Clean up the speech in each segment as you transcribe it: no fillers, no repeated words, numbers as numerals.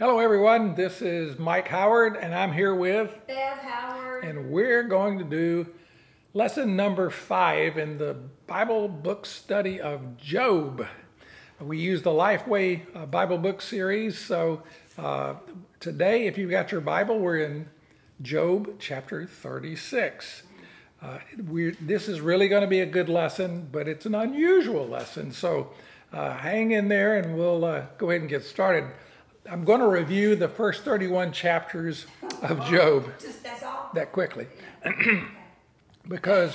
Hello everyone, this is Mike Howard and I'm here with Bev Howard. and we're going to do lesson number 5 in the Bible book study of Job. We use the Lifeway Bible book series, so today if you've got your Bible, we're in Job chapter 36. This is really going to be a good lesson, but it's an unusual lesson, so hang in there and we'll go ahead and get started. I'm going to review the first 31 chapters of Job That's all? that quickly because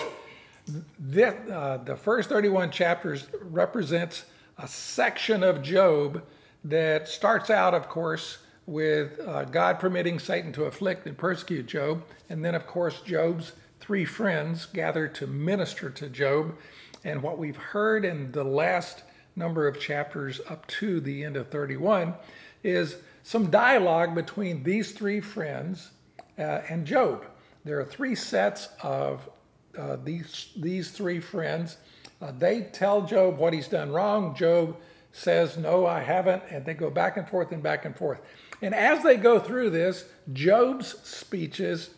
the first 31 chapters represents a section of Job that starts out, of course, with God permitting Satan to afflict and persecute Job, and then, of course, Job's 3 friends gather to minister to Job. And what we've heard in the last number of chapters up to the end of 31 is some dialogue between these 3 friends and Job. There are 3 sets of these 3 friends. They tell Job what he's done wrong. Job says, no, I haven't, and they go back and forth and back and forth. And as they go through this, Job's speeches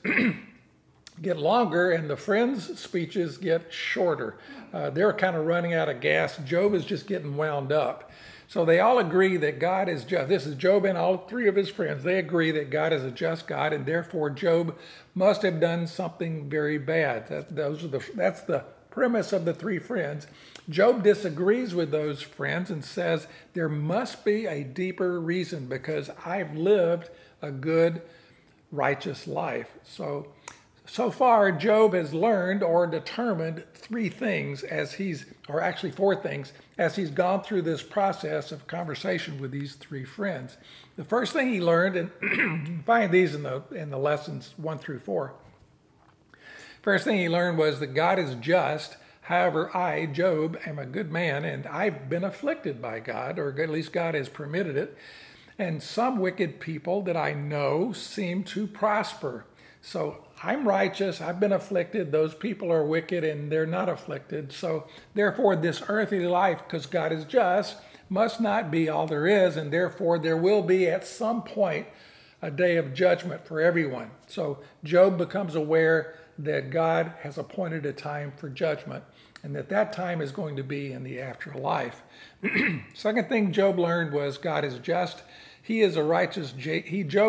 get longer and the friends' speeches get shorter. They're kind of running out of gas. Job is just getting wound up. So they all agree that God is just. This is Job and all 3 of his friends. They agree that God is a just God, and therefore Job must have done something very bad. That's the premise of the 3 friends. Job disagrees with those friends and says there must be a deeper reason because I've lived a good, righteous life. So far, Job has learned or determined 3 things or actually 4 things, as he's gone through this process of conversation with these 3 friends. The first thing he learned, and you can find these in the lessons 1 through 4. First thing he learned was that God is just. However, I, Job, am a good man, and I've been afflicted by God, or at least God has permitted it. And some wicked people that I know seem to prosper. So I'm righteous, I've been afflicted, those people are wicked and they're not afflicted. So therefore this earthly life, because God is just, must not be all there is, and therefore there will be at some point a day of judgment for everyone. So Job becomes aware that God has appointed a time for judgment and that time is going to be in the afterlife. Second thing Job learned was God is just. Job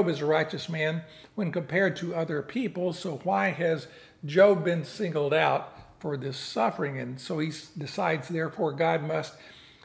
is a righteous man when compared to other people. So why has Job been singled out for this suffering? And so he decides, therefore, God must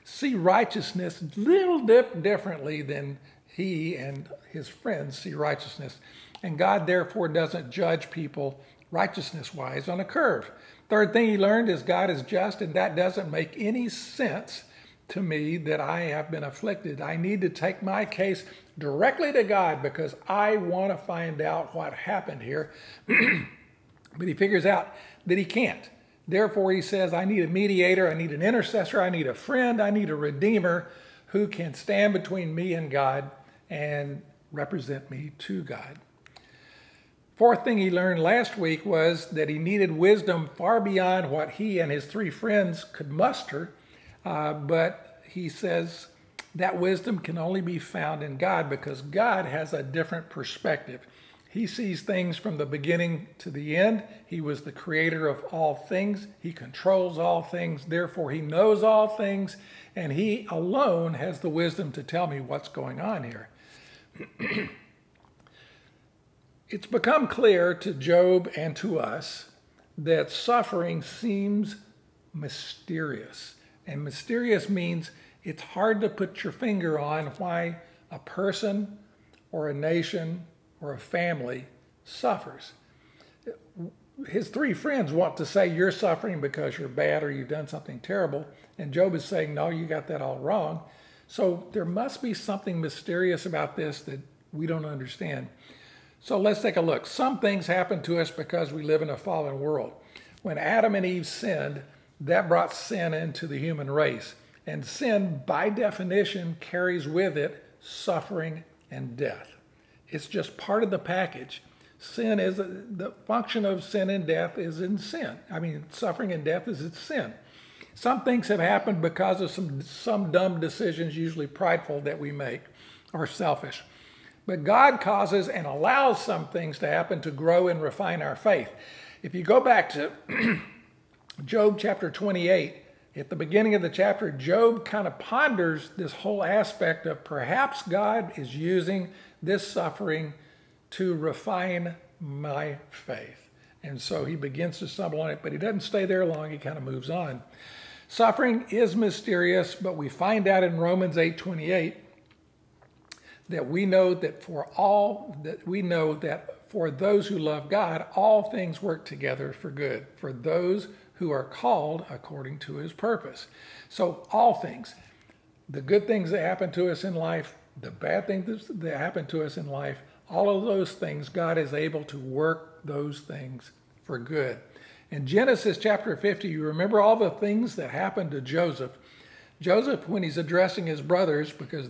see righteousness a little differently than he and his friends see righteousness. And God, therefore, doesn't judge people righteousness-wise on a curve. Third thing he learned is God is just, and that doesn't make any sense to me that I have been afflicted. I need to take my case directly to God because I want to find out what happened here. But he figures out that he can't. Therefore, he says, I need a mediator, I need an intercessor, I need a friend, I need a redeemer who can stand between me and God and represent me to God. Fourth thing he learned last week was that he needed wisdom far beyond what he and his 3 friends could muster. But he says that wisdom can only be found in God because God has a different perspective. He sees things from the beginning to the end. He was the creator of all things. He controls all things. Therefore, he knows all things, and he alone has the wisdom to tell me what's going on here. It's become clear to Job and to us that suffering seems mysterious. And mysterious means it's hard to put your finger on why a person or a nation or a family suffers. His 3 friends want to say you're suffering because you're bad or you've done something terrible. And Job is saying, no, you got that all wrong. So there must be something mysterious about this that we don't understand. So let's take a look. Some things happen to us because we live in a fallen world. When Adam and Eve sinned, that brought sin into the human race. And sin, by definition, carries with it suffering and death. It's just part of the package. The function of sin and death is in sin. I mean, suffering and death is in sin. Some things have happened because of some dumb decisions, usually prideful, that we make, or selfish. But God causes and allows some things to happen to grow and refine our faith. If you go back to Job chapter 28, at the beginning of the chapter, Job kind of ponders this whole aspect of perhaps God is using this suffering to refine my faith. And so he begins to stumble on it, but he doesn't stay there long. He kind of moves on. Suffering is mysterious, but we find out in Romans 8:28 that we know that for those who love God, all things work together for good, for those who are called according to his purpose. So all things, the good things that happen to us in life, the bad things that happen to us in life, all of those things, God is able to work those things for good. In Genesis chapter 50, you remember all the things that happened to Joseph. Joseph, when he's addressing his brothers, because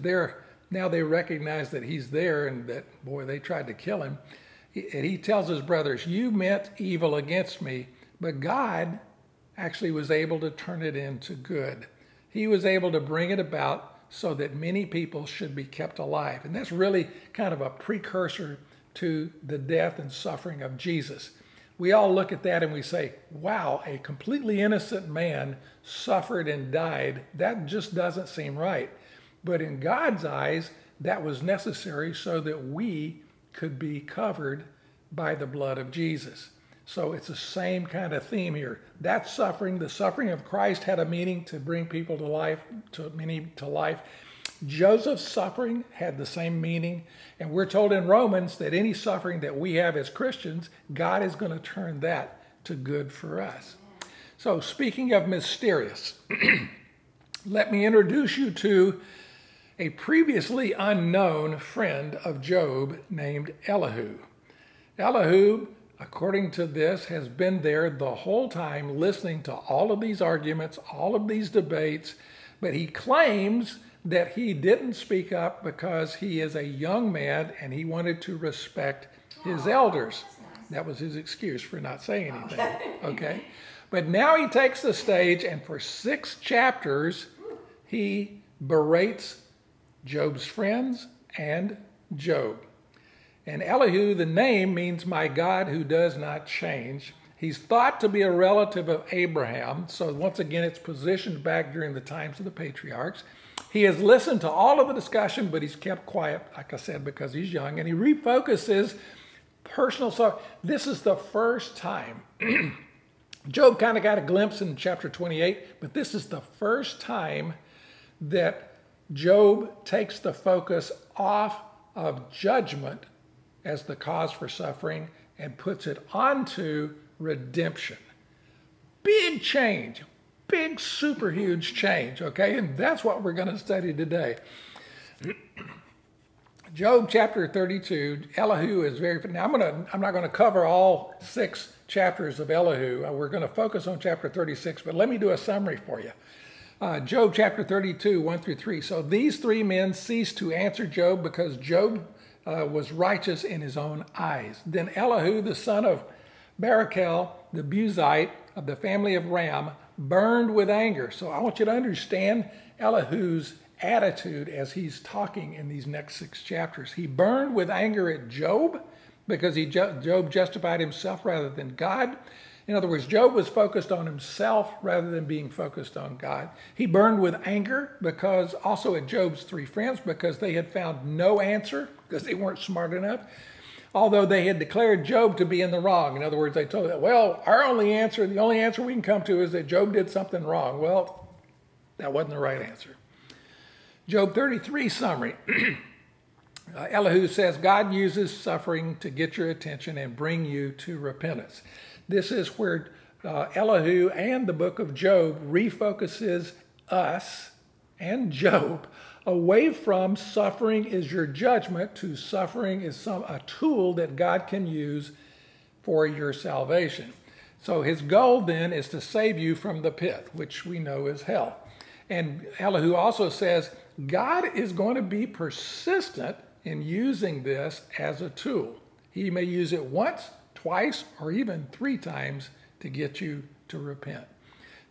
now they recognize that he's there and that, boy, they tried to kill him. And he tells his brothers, you meant evil against me, but God actually was able to turn it into good. He was able to bring it about so that many people should be kept alive. And that's really kind of a precursor to the death and suffering of Jesus. We all look at that and we say, wow, a completely innocent man suffered and died. That just doesn't seem right. But in God's eyes, that was necessary so that we could be covered by the blood of Jesus. So it's the same kind of theme here. That suffering, the suffering of Christ, had a meaning to bring people to life, to life. Joseph's suffering had the same meaning. And we're told in Romans that any suffering that we have as Christians, God is going to turn that to good for us. So speaking of mysterious, let me introduce you to a previously unknown friend of Job named Elihu. Elihu, according to this, has been there the whole time listening to all of these arguments, all of these debates, but he claims that he didn't speak up because he is a young man and he wanted to respect his elders. That was his excuse for not saying anything, okay? But now he takes the stage, and for 6 chapters, he berates Job's friends and Job. And Elihu, the name, means my God who does not change. He's thought to be a relative of Abraham. So once again, it's positioned back during the times of the patriarchs. He has listened to all of the discussion, but he's kept quiet, like I said, because he's young. And he refocuses personal stuff. This is the first time. Job kind of got a glimpse in chapter 28, but this is the first time that Job takes the focus off of judgment as the cause for suffering and puts it onto redemption. Big change, big super huge change, okay? And that's what we're going to study today. Job chapter 32, Elihu is very, now I'm not going to cover all 6 chapters of Elihu. We're going to focus on chapter 36, but let me do a summary for you. Job chapter 32, 1 through 3. So these 3 men ceased to answer Job because Job was righteous in his own eyes. Then Elihu, the son of Barachel, the Buzite of the family of Ram, burned with anger. So I want you to understand Elihu's attitude as he's talking in these next 6 chapters. He burned with anger at Job because Job justified himself rather than God. In other words, Job was focused on himself rather than being focused on God. He burned with anger because also at Job's 3 friends, because they had found no answer, because they weren't smart enough, although they had declared Job to be in the wrong. In other words, they told him, well, the only answer we can come to is that Job did something wrong. Well, that wasn't the right answer. Job 33 summary. Elihu says, God uses suffering to get your attention and bring you to repentance. This is where Elihu and the book of Job refocuses us and Job away from suffering is your judgment to suffering is a tool that God can use for your salvation. So his goal then is to save you from the pit, which we know is hell. And Elihu also says God is going to be persistent in using this as a tool. He may use it once, twice, or even 3 times to get you to repent.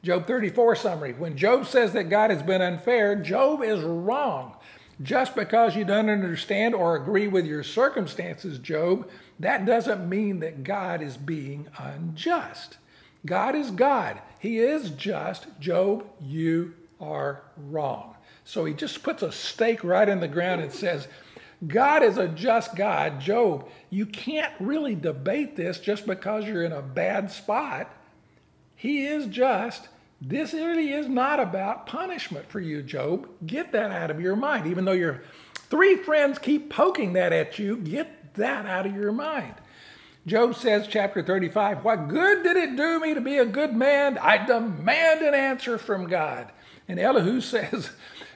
Job 34 summary. When Job says that God has been unfair, Job is wrong. Just because you don't understand or agree with your circumstances, Job, that doesn't mean that God is being unjust. God is God. He is just. Job, you are wrong. So he just puts a stake right in the ground and says, God is a just God. Job, you can't really debate this just because you're in a bad spot. He is just. This really is not about punishment for you, Job. Get that out of your mind. Even though your three friends keep poking that at you, get that out of your mind. Job says, chapter 35, what good did it do me to be a good man? I demand an answer from God. And Elihu says,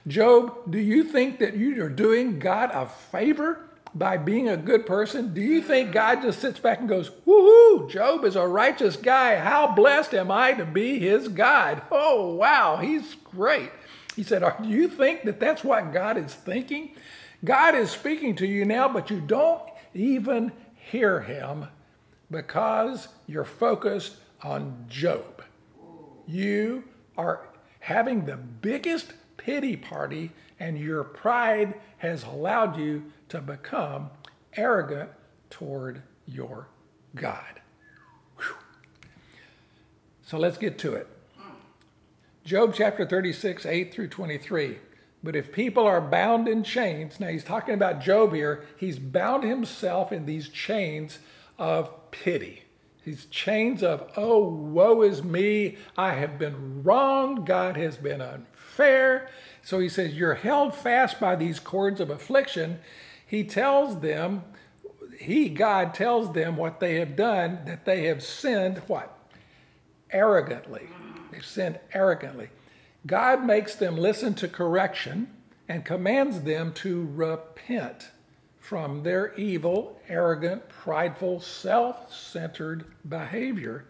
Job, do you think that you are doing God a favor by being a good person? Do you think God just sits back and goes, woohoo, Job is a righteous guy. How blessed am I to be his God? Oh, wow, he's great. He said, do you think that that's what God is thinking? God is speaking to you now, but you don't even hear him because you're focused on Job. You are having the biggest pity party, and your pride has allowed you to become arrogant toward your God. Whew. So let's get to it. Job chapter 36, 8 through 23. But if people are bound in chains, now he's talking about Job here, he's bound himself in these chains of pity. These chains of, oh, woe is me, I have been wronged, God has been unfair. So he says, you're held fast by these cords of affliction. He tells them, God tells them what they have done, that they have sinned, what? Arrogantly. They've sinned arrogantly. God makes them listen to correction and commands them to repent from their evil, arrogant, prideful, self-centered behavior.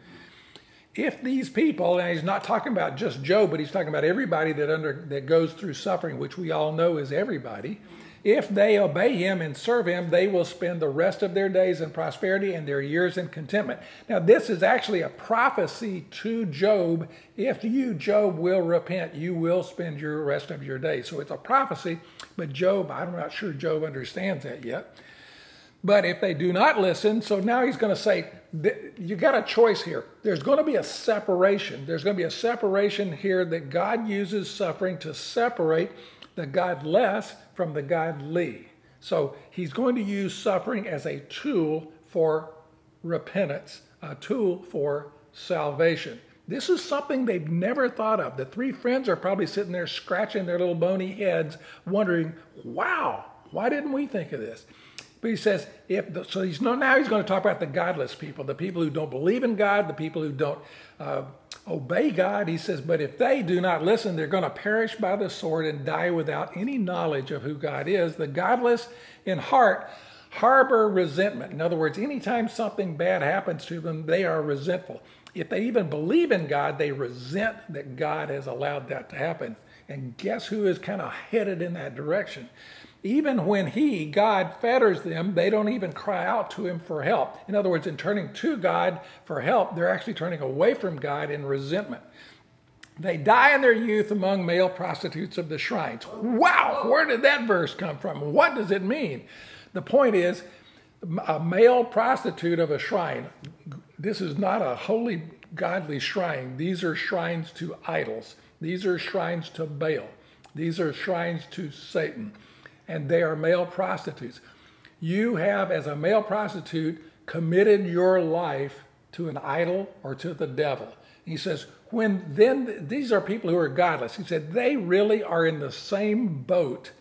If these people, and he's not talking about just Job, but he's talking about everybody that goes through suffering, which we all know is everybody, if they obey him and serve him, they will spend the rest of their days in prosperity and their years in contentment. Now, this is actually a prophecy to Job. If you, Job, will repent, you will spend your rest of your days. So it's a prophecy, but Job, I'm not sure Job understands that yet. But if they do not listen, so now he's going to say, you got a choice here. There's going to be a separation. There's going to be a separation here that God uses suffering to separate the godless from the godly. So he's going to use suffering as a tool for repentance, a tool for salvation. This is something they've never thought of. The three friends are probably sitting there scratching their little bony heads, wondering, wow, why didn't we think of this? But he says, now he's going to talk about the godless people, the people who don't believe in God, the people who don't obey God. He says, but if they do not listen, they're going to perish by the sword and die without any knowledge of who God is. The godless in heart harbor resentment. In other words, anytime something bad happens to them, they are resentful. If they even believe in God, they resent that God has allowed that to happen. And guess who is kind of headed in that direction? Even when God, fetters them, they don't even cry out to him for help. In other words, in turning to God for help, they're actually turning away from God in resentment. They die in their youth among male prostitutes of the shrines. Wow, where did that verse come from? What does it mean? The point is, a male prostitute of a shrine, this is not a holy, godly shrine. These are shrines to idols. These are shrines to Baal. These are shrines to Satan. And they are male prostitutes. You have, as a male prostitute, committed your life to an idol or to the devil. He says, these are people who are godless. He said, they really are in the same boat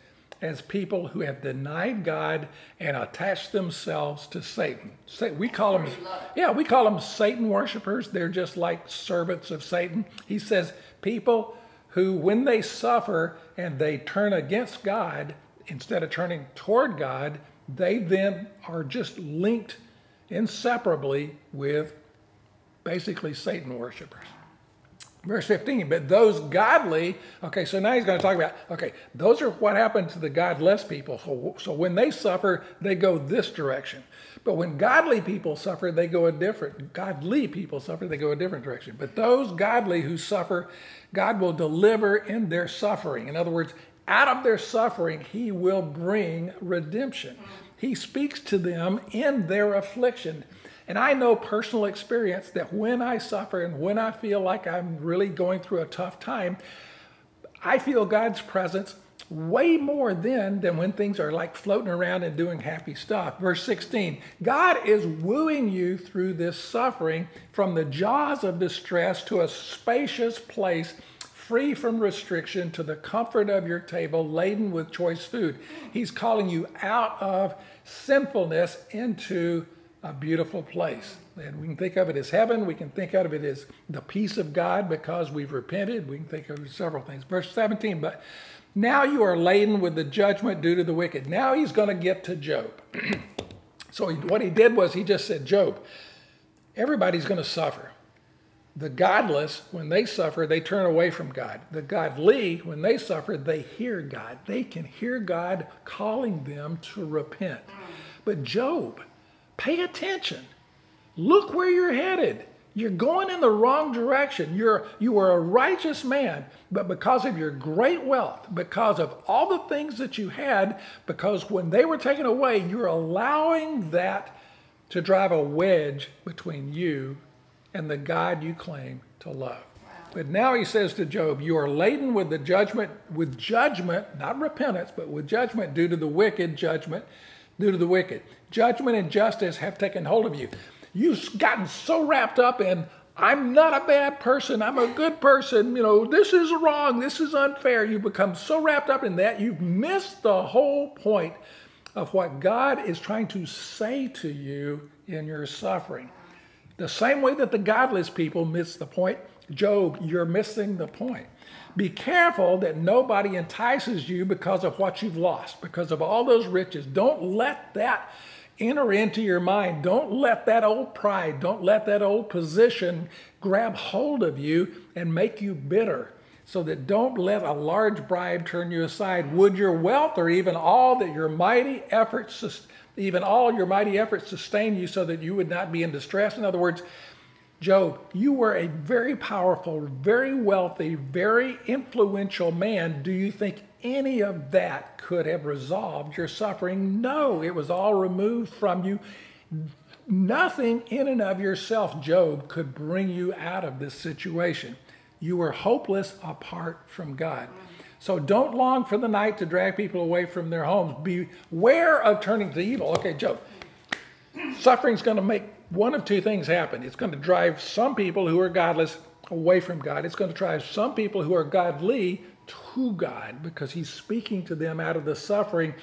as people who have denied God and attached themselves to Satan. We call them Satan worshipers. They're just like servants of Satan. He says, people who, when they suffer and they turn against God, instead of turning toward God, they then are just linked inseparably with basically Satan worshipers. Verse 15, but those godly, okay, so now he's going to talk about, okay, those are what happened to the godless people. So when they suffer, they go this direction. But when godly people suffer, they go a different direction. But those godly who suffer, God will deliver in their suffering. In other words, out of their suffering, he will bring redemption. He speaks to them in their affliction. And I know personal experience that when I suffer and when I feel like I'm really going through a tough time, I feel God's presence way more then than when things are like floating around and doing happy stuff. Verse 16, God is wooing you through this suffering from the jaws of distress to a spacious place free from restriction, to the comfort of your table laden with choice food. He's calling you out of sinfulness into a beautiful place. And we can think of it as heaven. We can think of it as the peace of God because we've repented. We can think of several things. Verse 17, but now you are laden with the judgment due to the wicked. Now he's going to get to Job. So what he did was he just said, Job, everybody's going to suffer. The godless, when they suffer, they turn away from God. The godly, when they suffer, they hear God. They can hear God calling them to repent. But Job, pay attention. Look where you're headed. You're going in the wrong direction. You are a righteous man, but because of your great wealth, because of all the things that you had, because when they were taken away, you're allowing that to drive a wedge between you and the God you claim to love. Wow. But now he says to Job, you are laden with the judgment, not repentance, but with judgment due to the wicked, judgment due to the wicked. Judgment and justice have taken hold of you. You've gotten so wrapped up in, I'm not a bad person, I'm a good person, this is wrong, this is unfair. You become so wrapped up in that, you've missed the whole point of what God is trying to say to you in your suffering. The same way that the godless people miss the point, Job, you're missing the point. Be careful that nobody entices you because of what you've lost, because of all those riches. Don't let that enter into your mind. Don't let that old pride, don't let that old position grab hold of you and make you bitter. So that don't let a large bribe turn you aside. Would your wealth or even all your mighty efforts sustain you so that you would not be in distress? In other words, Job, you were a very powerful, very wealthy, very influential man. Do you think any of that could have resolved your suffering? No, it was all removed from you. Nothing in and of yourself, Job, could bring you out of this situation. You were hopeless apart from God. So don't long for the night to drag people away from their homes. Beware of turning to evil. Okay, Job, suffering's going to make one of two things happen. It's going to drive some people who are godless away from God. It's going to drive some people who are godly to God because he's speaking to them out of the suffering.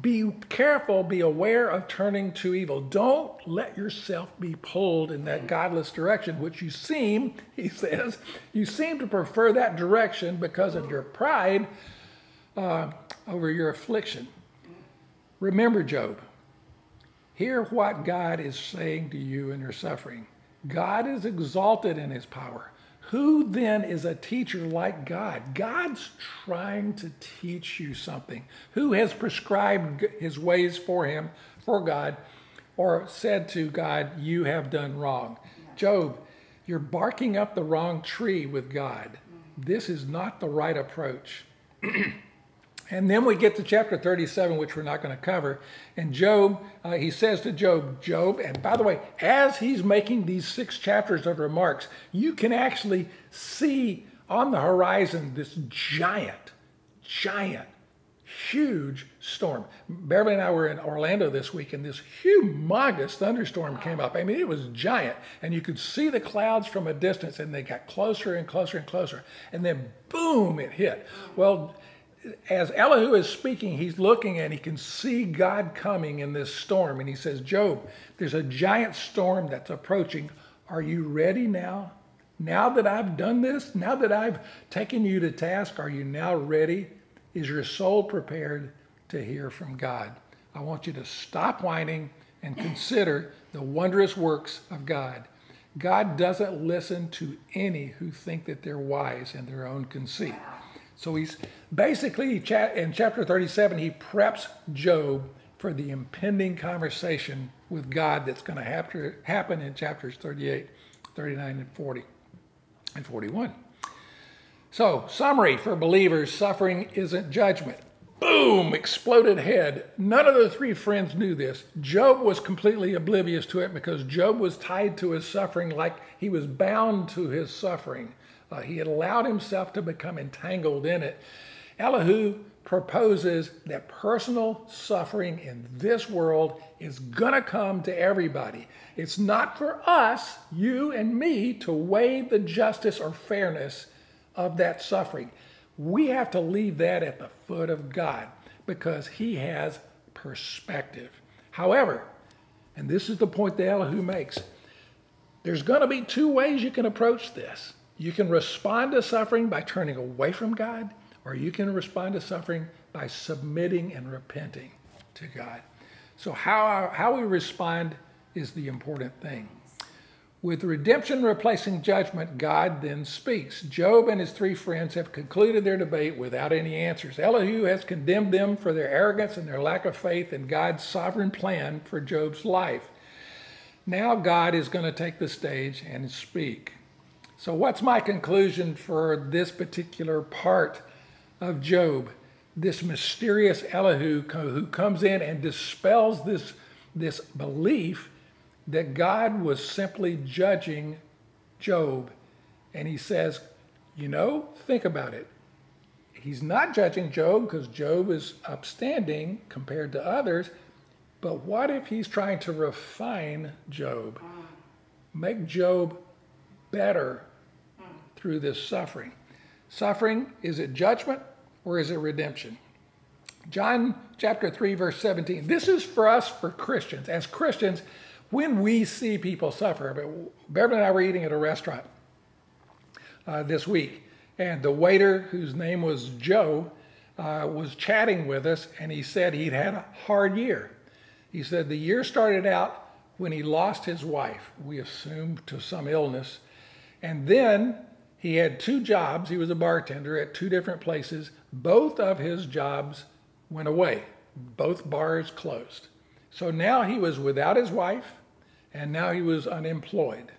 Be careful, be aware of turning to evil. Don't let yourself be pulled in that godless direction, which you seem, he says, you seem to prefer that direction because of your pride over your affliction. Remember, Job, hear what God is saying to you in your suffering. God is exalted in his power. Who then is a teacher like God? God's trying to teach you something. Who has prescribed his ways for God, or said to God, you have done wrong? Job, you're barking up the wrong tree with God. This is not the right approach. And then we get to chapter 37, which we're not going to cover. And Job, he says to Job, and by the way, as he's making these 6 chapters of remarks, you can actually see on the horizon this giant, huge storm. Beverly and I were in Orlando this week, and this humongous thunderstorm came up. I mean, it was giant, and you could see the clouds from a distance, and they got closer and closer and closer. And then, boom, it hit. Well, as Elihu is speaking, he's looking and he can see God coming in this storm. And he says, Job, there's a giant storm that's approaching. Are you ready now? Now that I've done this, now that I've taken you to task, are you now ready? Is your soul prepared to hear from God? I want you to stop whining and consider the wondrous works of God. God doesn't listen to any who think that they're wise in their own conceit. So he's basically, in chapter 37, he preps Job for the impending conversation with God that's going to happen in chapters 38, 39, and 40, and 41. So, summary for believers, suffering isn't judgment. Boom, exploded head. None of the three friends knew this. Job was completely oblivious to it because Job was tied to his suffering like he was bound to his suffering. He had allowed himself to become entangled in it. Elihu proposes that personal suffering in this world is going to come to everybody. It's not for us, you and me, to weigh the justice or fairness of that suffering. We have to leave that at the foot of God because he has perspective. However, and this is the point that Elihu makes, there's going to be two ways you can approach this. You can respond to suffering by turning away from God, or you can respond to suffering by submitting and repenting to God. So how we respond is the important thing. With redemption replacing judgment, God then speaks. Job and his three friends have concluded their debate without any answers. Elihu has condemned them for their arrogance and their lack of faith in God's sovereign plan for Job's life. Now God is going to take the stage and speak. So what's my conclusion for this particular part of Job? This mysterious Elihu who comes in and dispels this belief that God was simply judging Job. And he says, think about it. He's not judging Job because Job is upstanding compared to others. But what if he's trying to refine Job? Make Job better through this suffering. Suffering, is it judgment or is it redemption? John chapter 3, verse 17. This is for us, for Christians. As Christians, when we see people suffer, Beverly and I were eating at a restaurant this week, and the waiter, whose name was Joe, was chatting with us, and he said he'd had a hard year. He said the year started out when he lost his wife, we assumed to some illness, and then he had two jobs. He was a bartender at two different places. Both of his jobs went away. Both bars closed. So now he was without his wife, and now he was unemployed.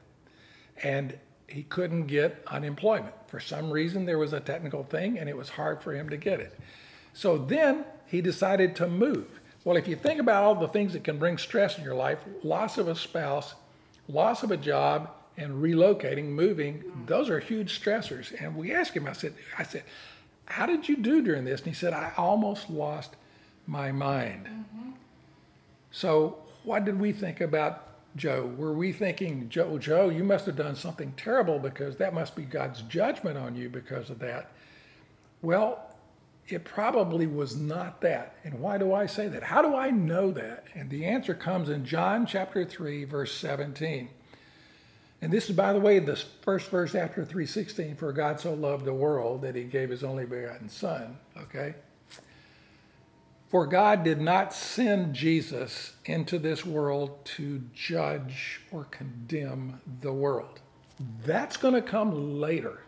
And he couldn't get unemployment. For some reason, there was a technical thing, and it was hard for him to get it. So then he decided to move. Well, if you think about all the things that can bring stress in your life, loss of a spouse, loss of a job, and relocating, moving, those are huge stressors. And we asked him, I said, how did you do during this? And he said, I almost lost my mind. So what did we think about Joe? Were we thinking, Joe, you must have done something terrible because that must be God's judgment on you because of that? Well, it probably was not that. And why do I say that? How do I know that? And the answer comes in John chapter 3, verse 17. And this is, by the way, the first verse after 3:16, for God so loved the world that he gave his only begotten son, okay? For God did not send Jesus into this world to judge or condemn the world. That's going to come later.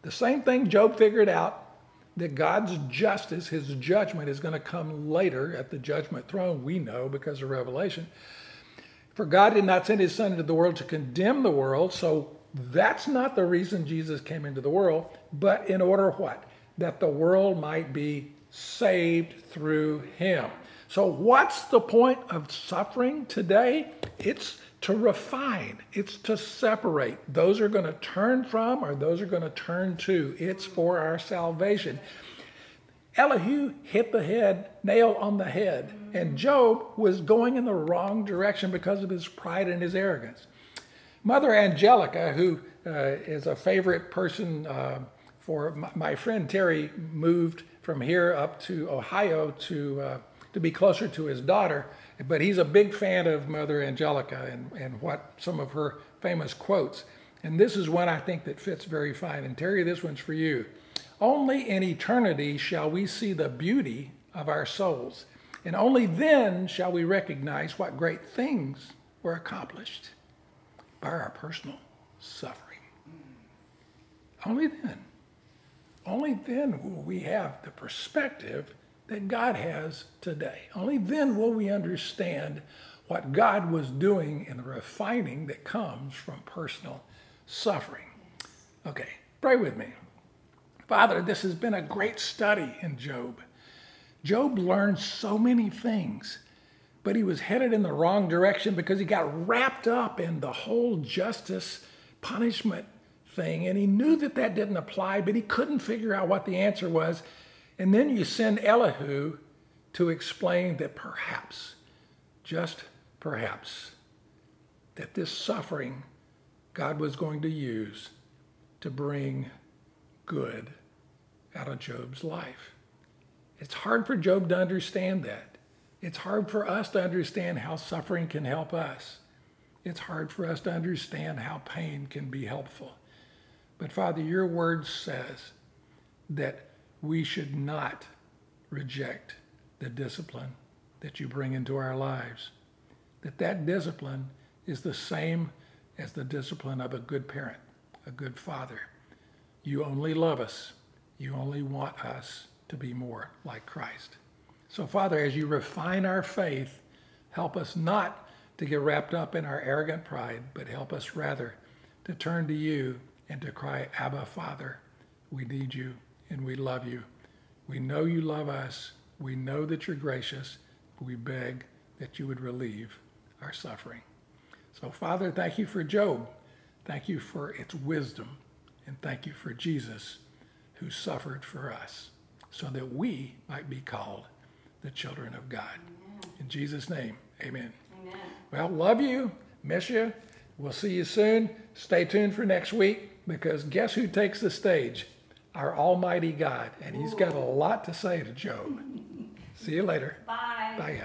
The same thing Job figured out, that God's justice, his judgment, is going to come later at the judgment throne. We know because of Revelation. For God did not send his son into the world to condemn the world, so that's not the reason Jesus came into the world, but in order what? That the world might be saved through him. So what's the point of suffering today? It's to refine. It's to separate. Those are going to turn from or those are going to turn to. It's for our salvation. Elihu hit the nail on the head, and Job was going in the wrong direction because of his pride and his arrogance. Mother Angelica, who is a favorite person for my friend Terry, moved from here up to Ohio to be closer to his daughter, but he's a big fan of Mother Angelica and what some of her famous quotes. And this is one I think that fits very fine. And Terry, this one's for you. Only in eternity shall we see the beauty of our souls, and only then shall we recognize what great things were accomplished by our personal suffering. Only then will we have the perspective that God has today. Only then will we understand what God was doing in the refining that comes from personal suffering. Okay, pray with me. Father, this has been a great study in Job. Job learned so many things, but he was headed in the wrong direction because he got wrapped up in the whole justice punishment thing. And he knew that that didn't apply, but he couldn't figure out what the answer was. And then you send Elihu to explain that perhaps, just perhaps, that this suffering God was going to use to bring good out of Job's life. It's hard for Job to understand that. It's hard for us to understand how suffering can help us. It's hard for us to understand how pain can be helpful. But Father, your word says that we should not reject the discipline that you bring into our lives. That discipline is the same as the discipline of a good parent, a good father. You only love us. You only want us to be more like Christ. So Father, as you refine our faith, help us not to get wrapped up in our arrogant pride, but help us rather to turn to you and to cry, Abba, Father, we need you and we love you. We know you love us. We know that you're gracious. We beg that you would relieve our suffering. So Father, thank you for Job. Thank you for its wisdom. And thank you for Jesus, who suffered for us so that we might be called the children of God. Amen. In Jesus' name, amen. Amen. Well, love you, miss you. We'll see you soon. Stay tuned for next week, because guess who takes the stage? Our Almighty God. And he's got a lot to say to Job. See you later. Bye. Bye.